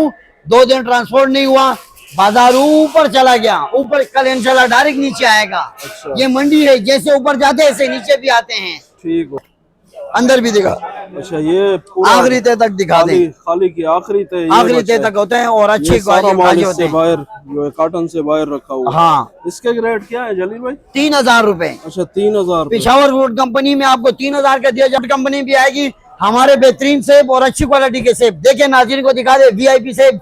क्यों? 2 दिन ट्रांसपोर्ट नहीं हुआ, बाजार ऊपर चला गया, ऊपर कल इंशाल्लाह डायरेक्ट नीचे आएगा। अच्छा। ये मंडी है, जैसे ऊपर जाते हैं ऐसे नीचे भी आते हैं। ठीक हो। अंदर भी दिखा, अच्छा, ये पूरा आखिरी तय तक दिखा खाली दें, खाली की आखिरी तय, आखिरी तय तक होते हैं और अच्छे ये सारा माल क्वालिटी होते इससे हैं। बाहर जो है काटन से बाहर रखा हुआ। हाँ, इसके रेट क्या है जलील भाई? 3000 रुपए। अच्छा, 3000। पिशावर वुड कंपनी में आपको 3000 का दिया जाए। कंपनी भी आएगी, हमारे बेहतरीन सेब और अच्छी क्वालिटी के सेब। देखिए नाज़रीन को दिखा दे, VIP सेब।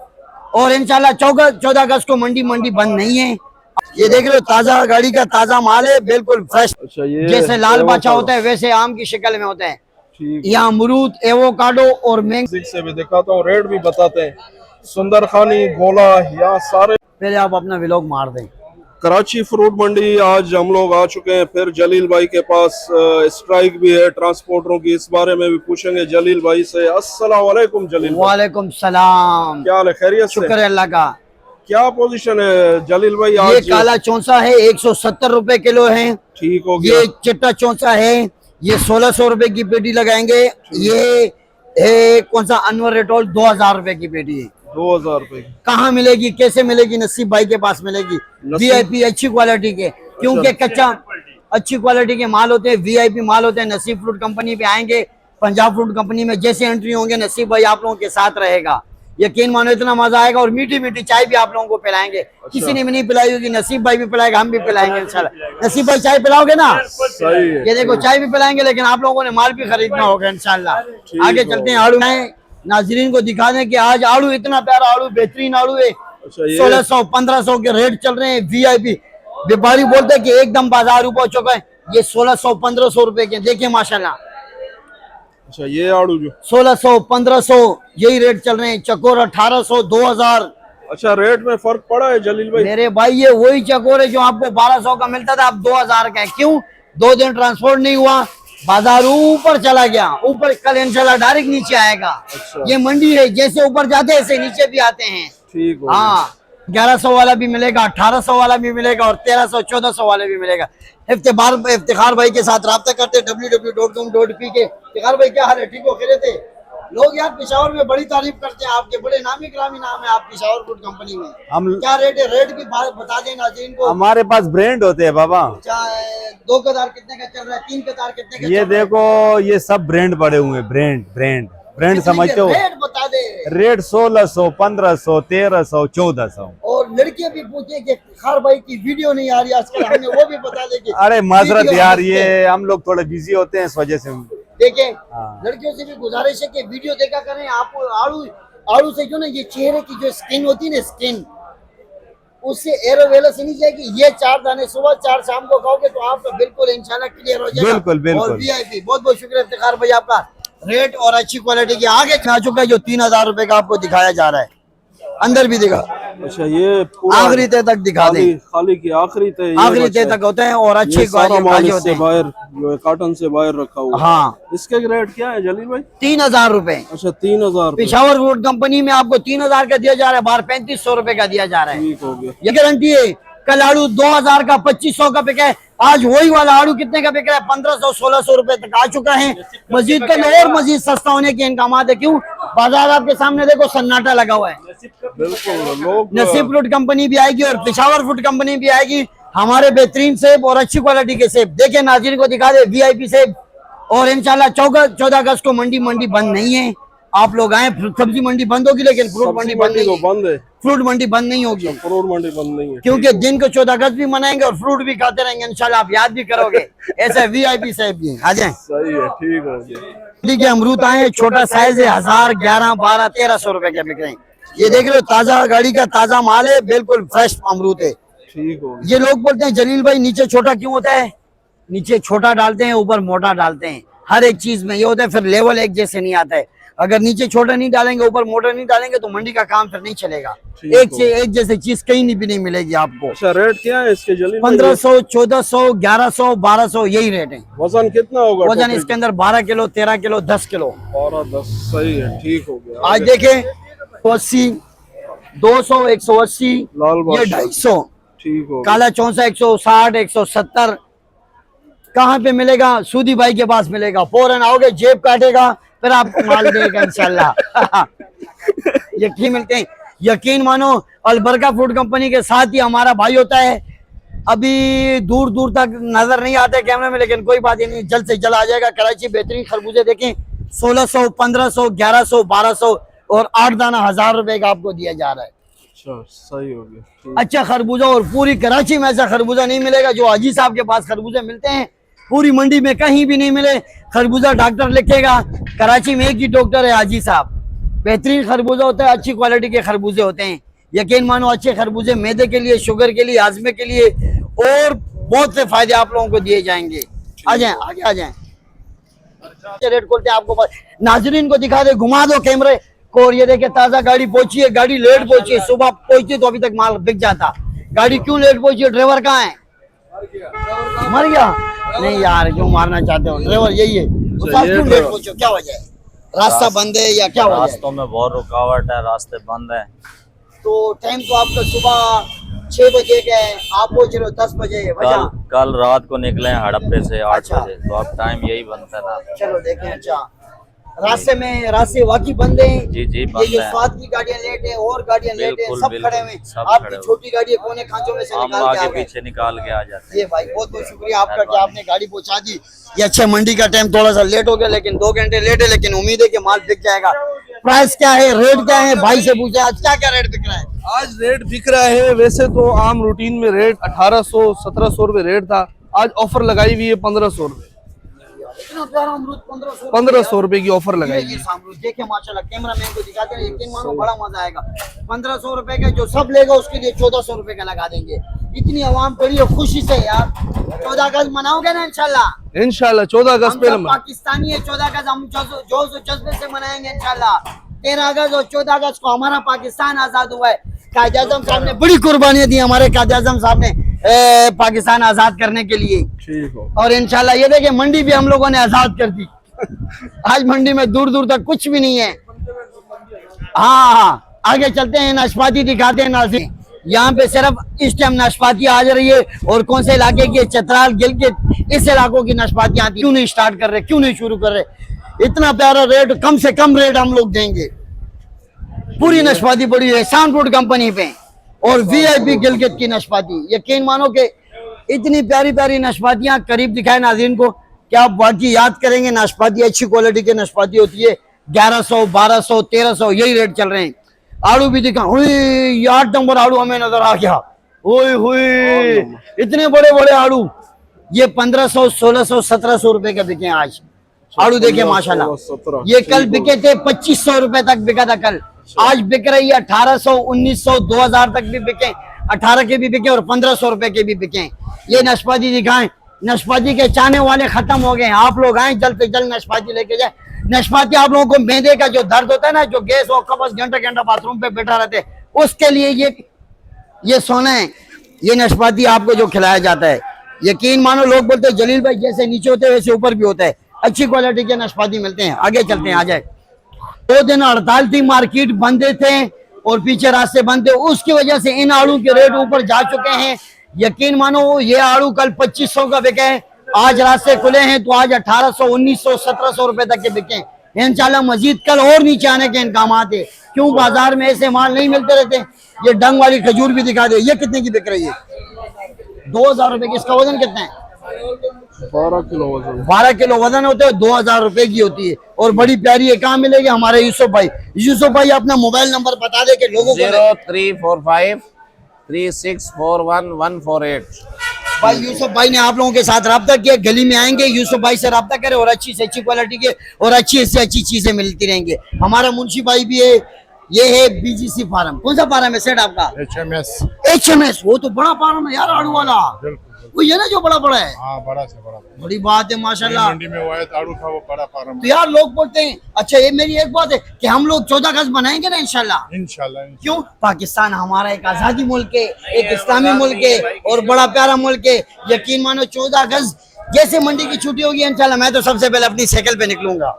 और इंशाल्लाह 14 अगस्त को मंडी बंद नहीं है। ये देख लो, ताजा गाड़ी का ताजा माल है, बिल्कुल फ्रेश। अच्छा, ये जैसे लाल बादशाह होता है वैसे आम की शक्ल में होता है। ठीक। यहाँ अमरूद, एवोकाडो और मैंगो से भी दिखाता हूँ, रेट भी बताते हैं। सुंदर खानी, गोला, यहाँ सारे। पहले आप अपना व्लॉग मार दें। कराची फ्रूट मंडी आज हम लोग आ चुके हैं। फिर जलील भाई के पास स्ट्राइक भी है ट्रांसपोर्टरों की, इस बारे में भी पूछेंगे जलील भाई से। अस्सलाम वालेकुम जलील भाई। वालेकुम सलाम। क्या हाल है? खैरियत से? शुक्र है अल्लाह का। क्या पोजीशन है जलील भाई आज? ये काला चौंसा है, 170 रुपए किलो है। ठीक हो गया। ये चिट्टा चौंसा है, ये 1600 रुपए की पेटी लगाएंगे। ये कौन सा अनवर रेटोल 2000 रुपए की पेटी है। 2000 रुपए की कहाँ मिलेगी, कैसे मिलेगी? नसीब भाई के पास मिलेगी। VIP अच्छी क्वालिटी के, क्योंकि कच्चा अच्छी क्वालिटी के माल होते हैं, VIP माल होते हैं। नसीब फ्रूट कंपनी पे आएंगे, पंजाब फ्रूट कंपनी में जैसे एंट्री होंगे, नसीब भाई आप लोगों के साथ रहेगा। यकीन मानो इतना मजा आएगा। और मीठी मीठी चाय भी आप लोगों को पिलाएंगे। किसी ने भी नहीं पिलाई होगी, नसीब भाई भी पिलाएगा, हम भी पिलाएंगे इंशाल्लाह। नसीब भाई चाय पिलाओगे ना? सही है। ये देखो, चाय भी पिलाएंगे, लेकिन आप लोगों ने माल भी खरीदना होगा इंशाल्लाह। आगे चलते हैं। आड़ू है, नाजरीन को दिखा दें कि आज आड़ू इतना प्यारा आड़ू, बेहतरीन आड़ू है। 1600-1500 के रेट चल रहे हैं। VIP व्यापारी बोलते हैं कि एकदम बाजार ऊपर हो चुका है। ये 1600-1500 रुपए के, देखिए माशाल्लाह। अच्छा, ये आड़ू जो 1600-1500 यही रेट चल रहे हैं। चकोर 1800, 2000। अच्छा, रेट में फर्क पड़ा है जलील भाई? मेरे भाई ये वही चकोर है जो आपको 1200 का मिलता था, अब 2000 का है। क्यों? 2 दिन ट्रांसपोर्ट नहीं हुआ, बाजार ऊपर चला गया, ऊपर कल इंशाल्लाह डायरेक्ट नीचे आएगा। अच्छा। ये मंडी है, जैसे ऊपर जाते हैं ऐसे नीचे भी आते हैं। ठीक हो। हाँ, 1100 वाला भी मिलेगा, 1800 वाला भी मिलेगा और 1300-1400 वाले भी मिलेगा। इफ्तिखार भाई के साथ रब्ता करते www.com.pk। इफ्तिखार भाई क्या हाल है? ठीक हो? खैरियत है? लोग यार पेशावर में बड़ी तारीफ करते हैं आपके, बड़े नामी ग्रामी नाम है आप पेशावर फूड कंपनी में। हम क्या रेट है? रेट भी बता दें नाज़रीन को। हमारे पास ब्रांड होते हैं बाबा। 2 कतार कितने का चल रहा है? 3 कतार कितने का? ये देखो, ये सब ब्रांड पड़े हुए हैं। ब्रांड समझते हो? रेट बता दे। रेट 1600, 1500, 1300, 1400। और लड़कियां भी पूछे कि इफ्तिखार भाई की वीडियो नहीं आ रही आजकल, हमें वो भी बता दे कि अरे माजरत वीडियो यार, आने ये से। हम लोग थोड़े बिजी होते हैं, इस वजह से। देखें, हाँ। लड़कियों से भी गुजारिश है कि वीडियो देखा करें। आपको आड़ू से जो ना ये चेहरे की जो स्किन होती है ना, स्किन उससे एरोवेला से नहीं जाएगी। ये 4 दाने सुबह 4 शाम को खाओगे तो आपका बिल्कुल इंशाल्लाह क्लियर हो जाएगा। बिल्कुल। और VIP बहुत बहुत शुक्रिया इफ्तिखार भाई आपका। रेट और अच्छी क्वालिटी के आगे आ चुका है जो 3000 रुपए का आपको दिखाया जा रहा है। अंदर भी दिखा, अच्छा, ये पूरा आखिरी तय तक दिखा दें, खाली की आखिरी तय, आखिरी तय तक होते हैं और अच्छी सारा माल क्वालिटी होते इससे हैं। बाहर जो है काटन से बाहर रखा हुआ। हाँ, इसके रेट क्या है जलील भाई? 3000 रुपए। अच्छा, 3000। पिशावर वुड कंपनी में आपको 3000 का दिया जा रहा है, बाहर 3500 रुपए का दिया जा रहा है। ठीक हो गया। ये गारंटी है। कल आड़ू 2000 का 2500 का बिका है, आज वही वाला आड़ू कितने का बिक रहा है? 1500-1600 रुपए तक आ चुका है। मजीद कल और मजीद सस्ता होने के इंकामात है। क्यों? बाजार आपके सामने देखो, सन्नाटा लगा हुआ है। बिल्कुल। लोग नसीब फ्रूट कंपनी भी आएगी और पिशावर फ्रूट कंपनी भी आएगी। हमारे बेहतरीन सेब और अच्छी क्वालिटी के सेब। देखिए नाज़रीन को दिखा दे, VIP सेब। और इंशाल्लाह 14 अगस्त को मंडी बंद नहीं है। आप लोग आए, सब्जी मंडी बंद होगी लेकिन फ्रूट मंडी बंद नहीं है। बंद है। फ्रूट मंडी बंद नहीं होगी, फ्रूट मंडी बंद नहीं है, क्योंकि दिन को 14 अगस्त भी मनाएंगे और फ्रूट भी खाते रहेंगे इंशाल्लाह। आप याद भी करोगे। ऐसे VIP सेब भी आ जाए। सही है। ठीक हो गया। ठीक है, अमरूद आए, छोटा साइज है, 1000, 11, 12, 1300 रुपए के बिक रहे हैं। ये देख लो, ताजा गाड़ी का ताजा माल है, बिल्कुल फ्रेश अमरूद है। ठीक हो गया। ये लोग बोलते हैं जलील भाई नीचे छोटा क्यों होता है? नीचे छोटा डालते हैं, ऊपर मोटा डालते हैं। हर एक चीज में ये होता है, फिर लेवल एक जैसे नहीं आता है। अगर नीचे छोटा नहीं डालेंगे, ऊपर मोटा नहीं डालेंगे तो मंडी का काम फिर नहीं चलेगा। एक से एक जैसे चीज कहीं भी नहीं मिलेगी आपको। अच्छा, रेट क्या है इसके जलील? 1500, 1400, 1100, 1200 यही रेट है। वजन कितना होगा? वजन इसके अंदर 12 किलो, 13 किलो, 10 किलो। 12-10। सही है। ठीक हो गया। आज देखें, 180, 200, 180, लाल ये बादशाह। 250। ठीक हो गया। काला चौंसा 160, 170। कहाँ पे मिलेगा? सूदी भाई के पास मिलेगा। फौरन आओगे, जेब काटेगा, फिर आपको माल देगा इंशाल्लाह। यकीन मिलते हैं, यकीन मानो। अलबरका फूड कंपनी के साथ ही हमारा भाई होता है। अभी दूर दूर तक नजर नहीं आते कैमरे में, लेकिन कोई बात ही नहीं, जल्द से जल्द आ जाएगा। कराची बेहतरीन खरबूजे देखें, 1600, 1500, 1100, 1200 और 8 दाना 1000 रुपए का आपको दिया जा रहा है। अच्छा, सही हो गया, ठीक। अच्छा खरबूजा, और पूरी कराची में ऐसा खरबूजा नहीं मिलेगा जो हाजी साहब के पास खरबूजे मिलते हैं। पूरी मंडी में कहीं भी नहीं मिले खरबूजा। डॉक्टर लिखेगा, कराची में एक ही डॉक्टर है हाजी साहब। बेहतरीन खरबूजा होता है, अच्छी क्वालिटी के खरबूजे होते हैं। यकीन मानो अच्छे खरबूजे मैदे के लिए, शुगर के लिए, हाजमे के लिए और बहुत से फायदे आप लोगों को दिए जाएंगे। आ जाएं, आगे आ जाएं। रेट खोलते हैं आपको, नाजरीन को दिखा दे, घुमा दो कैमरे को। और ये देखे ताजा गाड़ी पहुंची है, गाड़ी लेट पहुंची है। सुबह पहुंची तो अभी तक माल बिक जाता। गाड़ी क्यों लेट पहुंची है? ड्राइवर कहाँ है? मर गया? नहीं यार, जो मारना चाहते हो ड्राइवर यही है। क्यों लेट पहुंचे, क्या वजह है? रास्ता बंद है या क्या वजह है? रास्तों में बहुत रुकावट है, रास्ते बंद है। तो टाइम तो आपका सुबह 6 बजे का है, आप पहुंच रहे हो 10 बजे। कल रात को निकले हैं हड़प्पे से 8 अच्छा। बजे, तो अब टाइम यही बनता था। चलो देखें। अच्छा, रास्ते वाकई बंद है। जी जी, ये बंद जो है। स्वाद की गाड़ियां लेट है और गाड़ियां लेट है, बिल्कुल, सब बिल्कुल, खड़े हुए हैं। सब आपकी खड़े हुए। छोटी गाड़ी है, कोने खांचों में से हम निकाल के आगे आ गए। पीछे निकाल के आ जाते ये भाई बहुत बहुत शुक्रिया आपका कि आपने गाड़ी पहुंचा दी। ये अच्छे मंडी का टाइम थोड़ा सा लेट हो गया, लेकिन 2 घंटे लेट है, लेकिन उम्मीद है कि माल बिक जाएगा। प्राइस क्या है, रेट क्या है, भाई से पूछे आज क्या क्या रेट बिक रहा है? आज रेट बिक रहा है, वैसे तो आम रूटीन में रेट 1800 1700 रुपए रेट था। आज ऑफर लगाई हुई है 1500 रुपए। इतना प्यारा अमरूद 1500 रुपए की ऑफर लगाई हुई ये है। अमरूद देखिए माशाल्लाह, कैमरा मैन को दिखाते हैं, यकीन मानो बड़ा मजा आएगा। 1500 रुपए का जो सब लेगा उसके लिए 1400 रुपए का लगा देंगे। इतनी आवाम पड़ी है खुशी से यार। 14 अगस्त मनाओगे ना इंशाल्लाह? इंशाल्लाह 14 अगस्त हम पे सब पाकिस्तानी है, 14 अगस्त हम जोश जज्बे से मनाएंगे इंशाल्लाह। 13 अगस्त और 14 अगस्त को हमारा पाकिस्तान आजाद हुआ है। कायद आज़म साहब ने बड़ी कुर्बानियां दी, हमारे कायद आज़म साहब ने पाकिस्तान आजाद करने के लिए। ठीक हो। और इंशाल्लाह ये देखिए मंडी भी हम लोगों ने आजाद कर दी। आज मंडी में दूर दूर तक कुछ भी नहीं है। हाँ, आगे चलते हैं, नाशपाती दिखाते हैं। नाज़रीन, यहाँ पे सिर्फ इस टाइम नाशपाती आ जा रही है। और कौन से इलाके की? चतराल, गिलगित, इस इलाकों की नाशपाती आती। क्यों नहीं स्टार्ट कर रहे, क्यों नहीं शुरू कर रहे? इतना प्यारा रेट, कम से कम रेट हम लोग देंगे। पूरी नाशपाती पड़ी है शान फूड कंपनी पे, और VIP गिलगित की नाशपाती। यकीन मानो कि इतनी प्यारी प्यारी नाशपातियां करीब दिखाए नाज़रीन को कि आप बाकी याद करेंगे। नाशपाती अच्छी क्वालिटी की नाशपाती होती है। 1100, 1200, 1300 यही रेट चल रहे हैं। आड़ू भी दिखा, हुई 8 नंबर आड़ू हमें नजर आ गया। हुई इतने बड़े बड़े आड़ू, ये 1500, 1600, 1700 रुपए के बिके आज। आड़ू देखिए माशाल्लाह, 17, ये कल बिके थे 2500 रुपए तक बिका था कल। आज बिक रही है 1800, 1900, 2000 तक भी बिके। 18 के भी बिके और 1500 रुपए के भी बिके। ये नाशपाती दिखाएं। नाशपाती के चाहने वाले खत्म हो गए। आप लोग आए जल्द से जल्द नाशपाती लेके जाए। नाशपाती आप लोगों को मैदे का जो दर्द होता है ना, जो गैस और कब्ज घंटा घंटा बाथरूम पे बैठा रहते, उसके लिए ये सोना है। ये नाशपाती आपको जो खिलाया जाता है, यकीन मानो लोग बोलते हैं जलील भाई जैसे नीचे होते हैं वैसे ऊपर भी होता है। अच्छी क्वालिटी के नाशपाती मिलते हैं। आगे चलते हैं, आ जाए। 2 दिन हड़ताल थी, मार्केट बंद थे और पीछे रास्ते बंद थे, उसकी वजह से इन आड़ू के रेट ऊपर जा चुके हैं। यकीन मानो ये आड़ू कल 2500 का बिके, आज रास्ते खुले हैं तो आज 1800, 1900, 1700 रुपए तक के बिके। इंशाल्लाह मजीद कल और नीचे आने के इंकामात है। क्यों? बाजार में ऐसे माल नहीं मिलते रहते। ये डंग वाली खजूर भी दिखा दे, ये कितने की बिक रही है? 2000 रुपए की। इसका वजन कितना है? 12 किलो वजन। 12 किलो वजन होते हैं, 2000 रुपए की होती है। और बड़ी प्यारी है। कहाँ मिलेगी? हमारे यूसुफ भाई। यूसुफ भाई अपना मोबाइल नंबर बता दे कि लोगों को। 0345 3641 148। भाई यूसुफ भाई ने आप लोगों के साथ रब्ता किया। गली में आएंगे, यूसुफ भाई से रब्ता करें और अच्छी से अच्छी क्वालिटी के और अच्छी से अच्छी चीजें मिलती रहेंगे। हमारा मुंशी भाई भी है। ये है BGC फार्म। कौन सा फार्म है सेठ आपका? HMS। वो तो बड़ा फार्म है यार, आड़ू वाला। वो ये ना जो बड़ा बड़ा है। हाँ, बड़ा से बड़ा। बड़ी बात है माशाल्लाह। मंडी में वो आया आड़ू था, वो बड़ा फार्म। तो यार लोग बोलते हैं। अच्छा, ये मेरी एक बात है कि हम लोग 14 अगस्त बनाएंगे ना इंशाल्लाह। इंशाल्लाह। क्यों? पाकिस्तान हमारा एक आजादी मुल्क है, एक इस्लामी मुल्क है और बड़ा प्यारा मुल्क है। यकीन मानो 14 अगस्त जैसे मंडी की छुट्टी होगी इंशाल्लाह मैं तो सबसे पहले अपनी साइकिल पे निकलूंगा।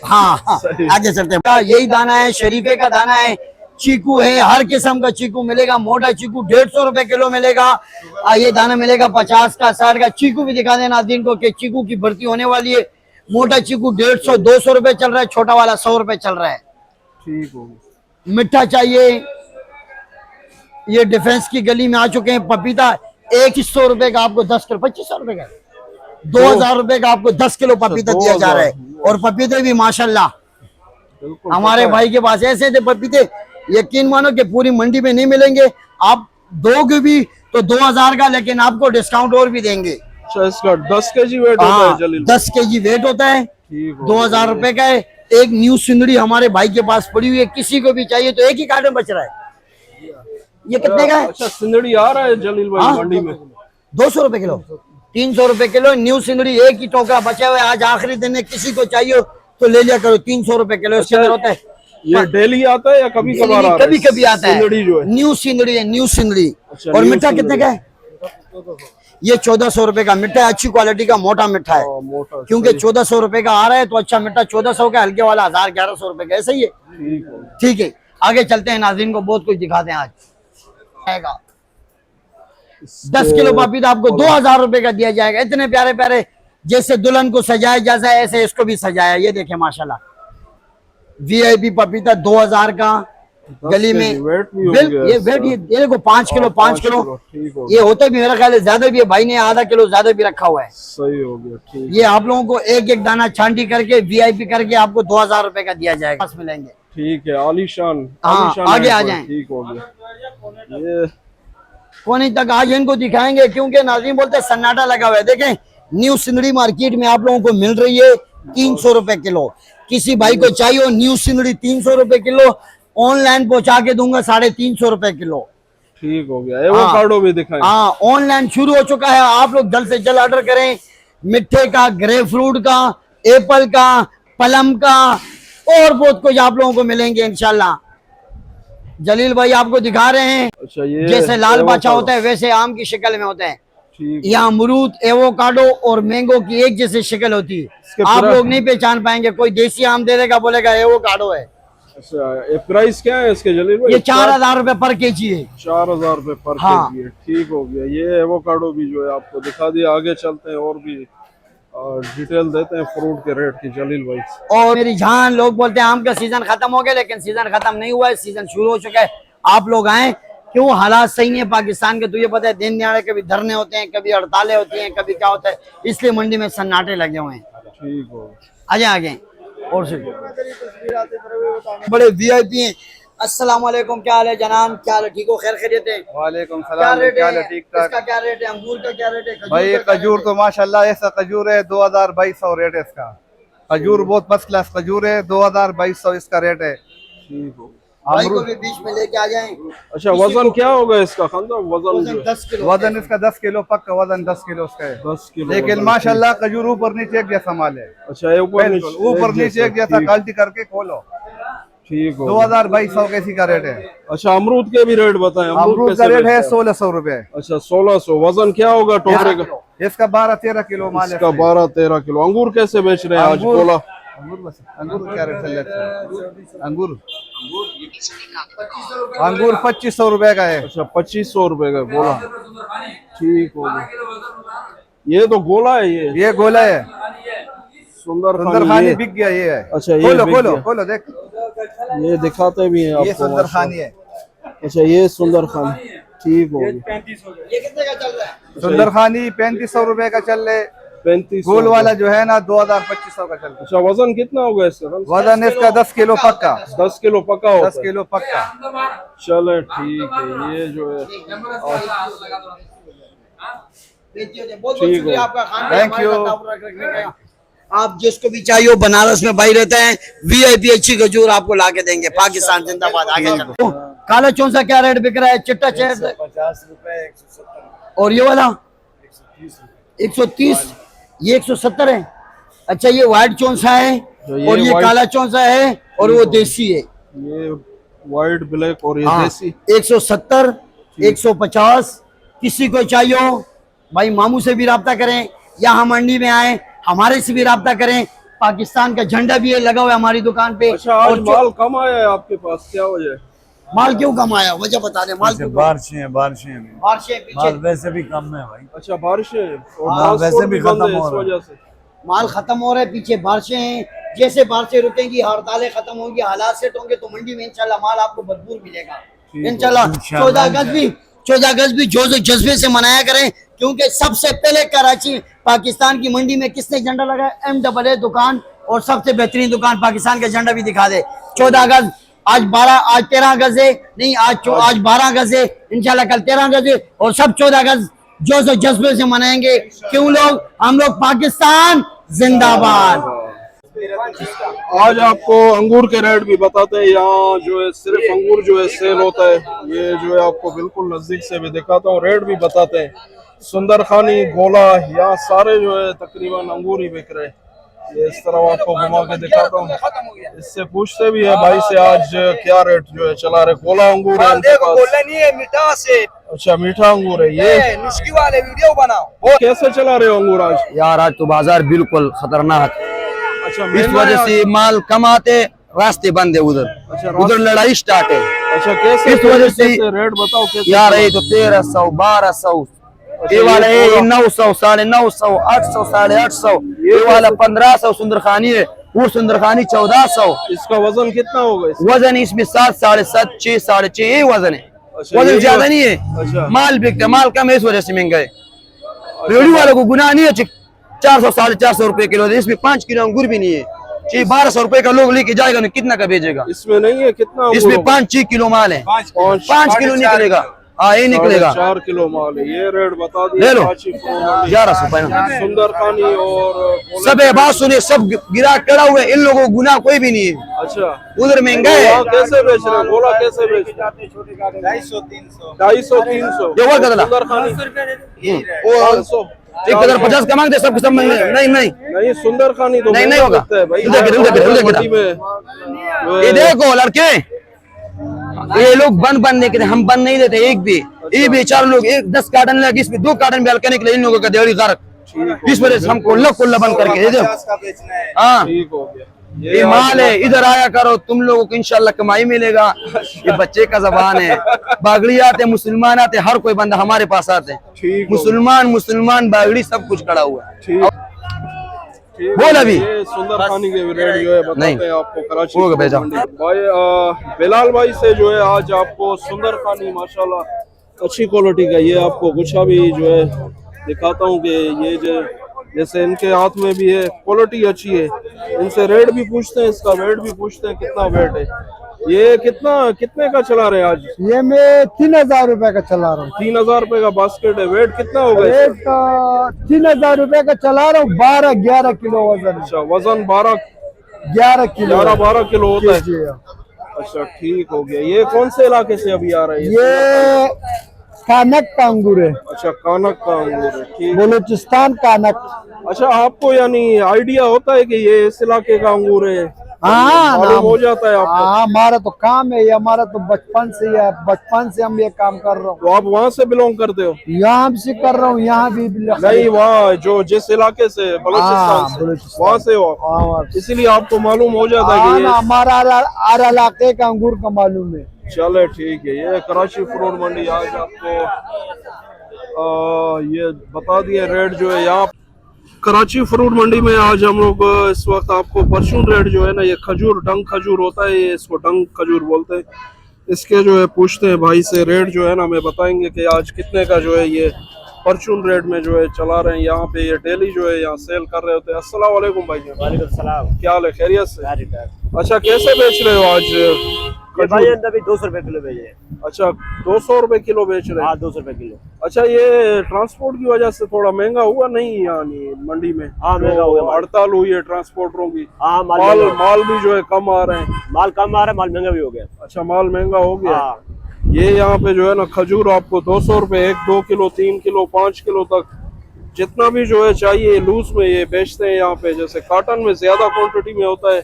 हाँ, आगे चलते हैं। यही दाना है, शरीफे का दाना है। चीकू है, हर किस्म का चीकू मिलेगा। मोटा चीकू 150 रुपए किलो मिलेगा। ये दाना मिलेगा 50 का, 60 का। चीकू भी दिखा देना नाज़रीन को कि चीकू की भर्ती होने वाली है। मोटा चीकू 150 200 रुपए चल रहा है, छोटा वाला 100 रुपए चल रहा है। ठीक हो गया। मिठा चाहिए, ये डिफेंस की गली में आ चुके हैं। पपीता 2100 रुपए का आपको 10 किलो, 2500 रुपए का 2000 रुपए का आपको 10 किलो पपीता दिया जा रहा है। और पपीते भी माशाल्लाह बिल्कुल हमारे भाई के पास ऐसे थे पपीते, यकीन मानो कि पूरी मंडी में नहीं मिलेंगे। आप दोगे भी तो 2000 का, लेकिन आपको डिस्काउंट और भी देंगे। अच्छा, इसका 10 केजी वेट होता है जलील भाई? 10 केजी वेट होता है, ठीक हो 2000 रुपए का है। एक न्यू सिंदड़ी हमारे भाई के पास पड़ी हुई है, किसी को भी चाहिए तो एक ही कार्टन बच रहा है। ये कितने का है? अच्छा, सिंदड़ी आ रहा है जलील भाई हाँ? मंडी में? 200 रुपए किलो, 300 रुपए किलो न्यू सिंदड़ी। एक ही टोकरा बचा हुआ है, आज आखिरी दिन है, किसी को चाहिए तो ले लिया करो। 300 रुपए किलो इसके अंदर होता है। ये डेली आता है या कभी कभार आता है? कभी कभी आता है। सिंदड़ी जो है न्यू सिंदड़ी है, न्यू सिंदड़ी। अच्छा, और न्यू मिठा सिंदड़ी। कितने का है? ये 1400 रुपए का मिठा है, अच्छी क्वालिटी का मोटा मिठा है। मोटा, क्योंकि 1400 रुपए का आ रहा है तो अच्छा मिठा 1400 का, हल्के वाला 1000 1100 रुपए का, ऐसा ही है। ठीक हो। ठीक है, आगे चलते हैं, नाज़रीन को बहुत कुछ दिखाते हैं। आज आएगा 10 किलो पपीता आपको 2000 रुपए का दिया जाएगा। इतने प्यारे प्यारे, जैसे दुल्हन को सजाया जैसा है ऐसे इसको भी सजाया। ये देखें माशाल्लाह, वीआईपी पपीता 2000 का गली में। वेट भी हो गया ये वेट, ये देखो 5 किलो 5 किलो। ठीक हो ये होता भी मेरा ख्याल है ज्यादा भी है, भाई ने आधा किलो ज्यादा भी रखा हुआ है। सही हो गया। ठीक, ये आप लोगों को एक एक दाना छांटी करके वीआईपी करके आपको 2000 रुपए का दिया जाएगा, पास मिलेंगे। ठीक है, आलीशान। हाँ, आलीशान आगे है आ कोई। जाएं। ठीक हो गया। ये कोने तक आज इनको दिखाएंगे, क्योंकि नाज़रीन बोलते हैं सन्नाटा लगा हुआ है। देखें, न्यू सिंदड़ी मार्केट में आप लोगों को मिल रही है 300 रुपए किलो। किसी भाई को चाहिए हो न्यू सिंदड़ी 300 रुपए किलो, ऑनलाइन पहुंचा के दूंगा 350 रुपए किलो। ठीक हो गया। एवोकाडो भी दिखाएं। हाँ, ऑनलाइन शुरू हो चुका है, आप लोग जल्द से जल्द ऑर्डर करें। मिठे का, ग्रेप फ्रूट का, एप्पल का, प्लम का और बहुत कुछ आप लोगों को मिलेंगे इंशाल्लाह। जलील भाई आपको दिखा रहे हैं। अच्छा, ये जैसे लाल बादशाह होता है वैसे आम की शक्ल में होता है। ठीक। यहाँ अमरूद, एवोकाडो और मैंगो की एक जैसी शक्ल होती है। आप लोग नहीं पहचान पाएंगे, कोई देसी आम दे देगा बोलेगा एवोकाडो है। अच्छा, ये प्राइस क्या है इसके जलील भाई? ये 4000 रुपए पर केजी है। 4000 रुपए पर हाँ। केजी है। ठीक हो गया। ये एवोकाडो भी जो है आपको दिखा दिया। आगे चलते हैं और भी डिटेल देते हैं फ्रूट के रेट की जलील भाई। और मेरी जान, लोग बोलते हैं आम का सीजन खत्म हो गया, लेकिन सीजन खत्म नहीं हुआ है, सीजन शुरू हो चुका है। आप लोग आए, क्यों हालात सही नहीं है पाकिस्तान के, तुझे पता है दिन दिहाड़े कभी धरने होते हैं, कभी हड़तालें होती हैं, कभी क्या होता है, इसलिए मंडी में सन्नाटे लगे हुए हैं। ठीक हो। आगे आगे और से बड़े वीआईपी हैं। अस्सलाम वालेकुम, क्या हाल है जनाब? क्या हाल है? ठीक हो? खैर खैरियत है? वालेकुम क्या सलाम। रेट क्या है? ठीक ठाक। इसका क्या रेट है? अंगूर का क्या रेट है? भाई का क्या खजूर रेट तो माशाल्लाह ऐसा खजूर है 2200 रेट है इसका। खजूर बहुत फर्स्ट क्लास खजूर है, 2200 इसका रेट है। ठीक हो। भाई को भी बीच में लेके आ जाएं। अच्छा, वजन क्या होगा इसका खानदान? वजन जो है? 10 किलो। वजन इसका 10 किलो पक्का, वजन 10 किलो इसका है। 10 किलो लेकिन वजन। माशाल्लाह खजूर ऊपर नीचे एक जैसा माल है। अच्छा, ऊपर बिल्कुल ऊपर नीचे एक जैसा, ठीक। क्वालिटी करके खोलो। ठीक हो। 2200 कैसी का रेट है। अच्छा, अमरूद के भी रेट बताएं। अमरूद कैसे का रेट है बेचते हैं? 1600 रुपए। अच्छा, 1600। वजन क्या होगा टोकरे का? इसका 12-13 किलो माल है। इसका 12-13 किलो। अंगूर कैसे बेच रहे हैं आज? अंगूर- बोला अंगूर क्या रेट चल रहा है? अंगूर 2500 रुपए का है। अच्छा, 2500 रुपए का बोला। ठीक हो गया। ये तो गोला है। ये गोला है, सुंदर सुंदर खानी बिक गया ये है। अच्छा, ये खोलो बिक खोलो गया। खोलो देख, ये दिखाते भी हैं आपको। ये सुंदर खानी है। अच्छा, ये सुंदर खानी। ठीक हो गया। ये कितने का चल रहा है? सुंदर खानी 3500 रुपए का चल रहे। 3500। गोल वाला जो है ना 2200 का चल रहा। अच्छा, वजन कितना होगा इसका? वजन इसका 10 किलो पक्का, 10 किलो पका होगा। 10 किलो पक्का। चले ठीक है। ये जो है बहुत ठीक शुक्रिया हो। आपका, खाने Thank हमारे you। साथ ताउन रखने का। आप जिसको भी चाहिए हो, बनारस में भाई रहते हैं, वीआईपी अच्छी खजूर आपको ला के देंगे। पाकिस्तान जिंदाबाद। आगे चलो। काला चौंसा क्या रेट बिक रहा है? चिट्टा चेहरा 50 रुपए 170। और ये वाला 130, ये 170 है। अच्छा, ये व्हाइट चौंसा है ये और ये white- काला चौंसा है और वो देसी है। ये व्हाइट ब्लैक और ये हाँ, देसी। 170, 150। किसी को चाहिए हो भाई, मामू से भी राब्ता करें या हम मंडी में आए, हमारे से भी राब्ता करें। पाकिस्तान का झंडा भी है लगा हुआ है हमारी दुकान पे। अच्छा, आज और माल कम आया है आपके पास, क्या वजह है? माल क्यों कम आया? वजह बता दे। माल क्यों कम? बारिशें हैं बारिशें माल पीछे। वैसे भी कम है भाई। अच्छा, बारिशें और हाँ, ट्रांसपोर्ट वैसे भी बंद खत्म है हो इस रहा है। वजह से। माल खत्म हो रहा है, पीछे बारिशें हैं, जैसे बारिशें रुकेंगी, हड़तालें खत्म होंगी, हालात सेट होंगे तो मंडी में इंशाल्लाह माल आपको भरपूर मिलेगा इंशाल्लाह। 14 अगस्त भी जोश और जज्बे से मनाया करें, क्योंकि सबसे पहले कराची पाकिस्तान की मंडी में किसने झंडा लगाया? MAA दुकान, और सबसे बेहतरीन दुकान पाकिस्तान का झंडा भी दिखा दे। 14 अगस्त, आज 13 अगस्त है, नहीं आज 12 अगस्त है, इंशाल्लाह कल 13 अगस्त है, और सब 14 अगस्त जोश और जज्बे से मनाएंगे। क्यों लोग? हम लोग पाकिस्तान जिंदाबाद। आज आपको अंगूर के रेट भी बताते हैं। यहाँ जो है सिर्फ अंगूर जो है सेल होता है, ये जो है आपको बिल्कुल नजदीक से भी दिखाता हूँ, रेट भी बताते हैं। सुंदर खानी, गोला, यहाँ सारे जो है तकरीबन अंगूर ही बिक रहे हैं। ये इस तरह आपको घुमा के दिखाता हूँ, इससे पूछते भी है भाई से आज क्या रेट जो है चला रहे। गोला अंगूर है इनके पास। नहीं है मीठा से, अच्छा मीठा अंगूर है ये। निष्की वाले वीडियो बनाओ। वो कैसे चला रहे हो अंगूर आज? यार आज तो बाजार बिल्कुल खतरनाक, अच्छा इस वजह से माल कम आते, रास्ते बंद है उधर। अच्छा, उधर लड़ाई स्टार्ट है। अच्छा कैसे इस वजह से रेट बताओ कैसे? यार ये तो 1300 1200, ये वाला है 900 950 800 850, ये वाला 1500 सुंदरखानी है, वो सुंदरखानी 1400। इसका वजन कितना होगा? वजन इसमें 7 7.5 6 6.5 ये वजन है। अच्छा, वजन ये ज्यादा नहीं है। अच्छा। माल बिकता है, माल कम है, इस वजह से महंगा है। रेडी वालों को गुनाह नहीं है, 400 450 रुपए किलो, इसमें 5 किलो अंगूर भी नहीं है। 1200 रुपए का लोग लेके जाएगा ना, कितना का बेचेगा? इसमें नहीं है कितना? इसमें 5-6 किलो माल है, 5 किलो निकलेगा। हाँ ये निकलेगा। 4 किलो माल है। ये रेट बता दिए। ले लो 1100 रुपए। सुंदर खानी और सब ये बात सुनिए, सब गिरा कड़ा हुए, इन लोगों को गुनाह कोई भी नहीं है। अच्छा उधर महंगा है। कैसे बेच रहे? गोला कैसे बेच रहे? 250 300। ये और कदला सुंदर खानी 500। 1050 का मांगते, सब सब नहीं नहीं नहीं सुंदर खानी तो नहीं होगा। है भाई। ये देखो लड़के, ये लोग बन निकले, हम बन नहीं देते एक भी। ये बेचारे लोग 10 कार्टन लगे, इसमें 2 कार्टन भी हल्का निकले, इन लोगों का देवड़ी गर्क। इस वजह से हमको कुल्ला बंद करके दे दो। हाँ ठीक हो गया। ये माल है, इधर आया करो, तुम लोगों को इंशाल्लाह कमाई मिलेगा। ये बच्चे का जबान है। बागड़ी आते, मुसलमान आते, हर कोई बंदा हमारे पास आते हैं। मुसलमान बागड़ी सब कुछ खड़ा हुआ है। बोल अभी। ये सुंदर खानी के रेट जो है बताते हैं आपको कराची होगा भेजा। भाई बिलाल भाई से जो है आज आपको सुंदर खानी माशाल्लाह अच्छी क्वालिटी का ये आपको गुच्छा भी जो है दिखाता हूँ कि ये जो जैसे इनके हाथ में भी है, क्वालिटी अच्छी है। इनसे रेट भी पूछते हैं, इसका वेट भी पूछते हैं कितना वेट है। ये कितने का चला रहे हैं आज? ये मैं 3000 रुपए का चला रहा हूँ। 3000 रुपए का बास्केट है। वेट कितना होगा? वेट 3000 रुपए का चला रहा हूँ। 12-11 किलो वजन। अच्छा वजन 12 किलो 12 किलो होता है। जी। अच्छा ठीक हो गया। ये कौन से इलाके से अभी आ रहा है? ये कानक का अंगूर है। अच्छा कानक का अंगूर है। ठीक। बलूचिस्तान कानक। अच्छा आपको यानी आइडिया होता है कि ये इस इलाके का अंगूर है? हाँ मालूम हो जाता है आपको? हाँ हमारा तो काम है, ये हमारा तो बचपन से है, बचपन से हम ये काम कर रहा हूँ। तो आप वहाँ से बिलोंग करते हो? यहाँ से कर रहा हूँ, यहाँ भी नहीं वहाँ जो जिस इलाके से बलूचिस्तान से वहाँ से हो, इसीलिए आपको मालूम हो जाता है कि ये हमारा हर इलाके का अंगूर का मालूम है। चले ठीक है। ये कराची फ्रूट मंडी आज आपको ये बता दिए रेट जो है यहाँ कराची फ्रूट मंडी में। आज हम लोग इस वक्त आपको परचून रेट जो है ना, ये खजूर डंग खजूर होता है, ये इसको डंग खजूर बोलते हैं। इसके जो है पूछते हैं भाई से रेट जो है ना, हमें बताएंगे कि आज कितने का जो है ये परचून रेट में जो है चला रहे हैं। यहाँ पे ये डेली जो है यहाँ सेल कर रहे होते हैं। अस्सलाम वालेकुम भाई। वालेकुम सलाम। क्या हाल है? खैरियत से? अच्छा कैसे बेच रहे हो आज? भाई अभी 200 रुपए किलो बेच रहे हैं। अच्छा 200 रुपए किलो बेच रहे हैं? हाँ 200 रुपए किलो। अच्छा ये ट्रांसपोर्ट की वजह से थोड़ा महंगा हुआ नहीं यानी मंडी में? हाँ महंगा हुआ। हड़ताल हुई है ट्रांसपोर्टरों की। हाँ माल भी जो है कम आ रहे हैं। माल कम आ रहा है, माल महंगा भी हो गया। अच्छा माल महंगा हो गया। हाँ। ये यहाँ पे जो है ना खजूर आपको 200 रुपए 1-2 किलो 3 किलो 5 किलो तक जितना भी जो है चाहिए लूज में ये बेचते हैं यहाँ पे। जैसे कार्टन में ज्यादा क्वांटिटी में होता है,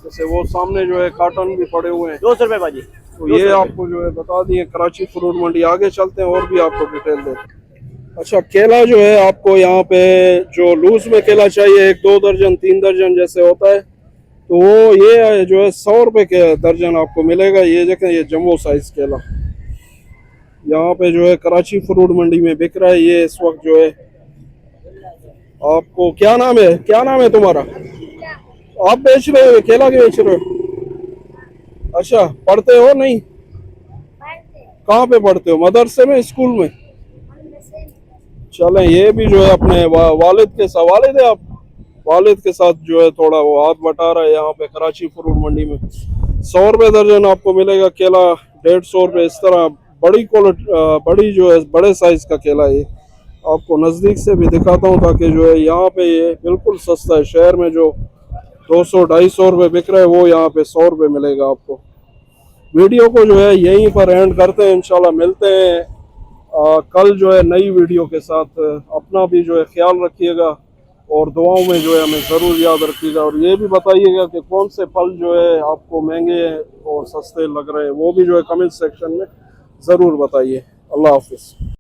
जैसे वो सामने जो है कार्टन भी पड़े हुए हैं। 200 रुपए बाजी। तो ये आपको जो है बता दिए कराची फ्रूट मंडी। आगे चलते हैं और भी आपको डिटेल देते हैं। अच्छा केला जो है आपको यहाँ पे जो लूज में केला चाहिए 1-2 दर्जन 3 दर्जन जैसे होता है, तो वो ये जो है 100 रुपए के दर्जन आपको मिलेगा। ये देखें ये जम्बो साइज केला यहाँ पे जो है कराची फ्रूट मंडी में बिक रहा है। ये इस वक्त जो है आपको क्या नाम है, क्या नाम है तुम्हारा? आप बेच रहे हो, केला के बेच रहे हो? अच्छा, पढ़ते हो? नहीं, कहाँ पे पढ़ते हो? मदरसे में, स्कूल में? चलें, ये भी जो है अपने वालिद के साथ, वालिद है आप, वालिद के साथ जो है थोड़ा वो हाथ बटा रहा है यहाँ पे कराची फ्रूट मंडी में। 100 रुपये दर्जन आपको मिलेगा केला, 150 रुपये। इस तरह बड़ी क्वालिटी, बड़ी जो है बड़े साइज का केला है। आपको नज़दीक से भी दिखाता हूँ ताकि जो है यहाँ पे ये बिल्कुल सस्ता है। शहर में जो 200-250 रुपये बिक रहा है वो यहाँ पे 100 रुपये मिलेगा आपको। वीडियो को जो है यहीं पर एंड करते हैं, इंशाल्लाह मिलते हैं कल जो है नई वीडियो के साथ। अपना भी जो है ख्याल रखिएगा और दुआओं में जो है हमें ज़रूर याद रखिएगा, और ये भी बताइएगा कि कौन से फल जो है आपको महंगे और सस्ते लग रहे हैं, वो भी जो है कमेंट सेक्शन में ज़रूर बताइए। अल्लाह हाफिज़।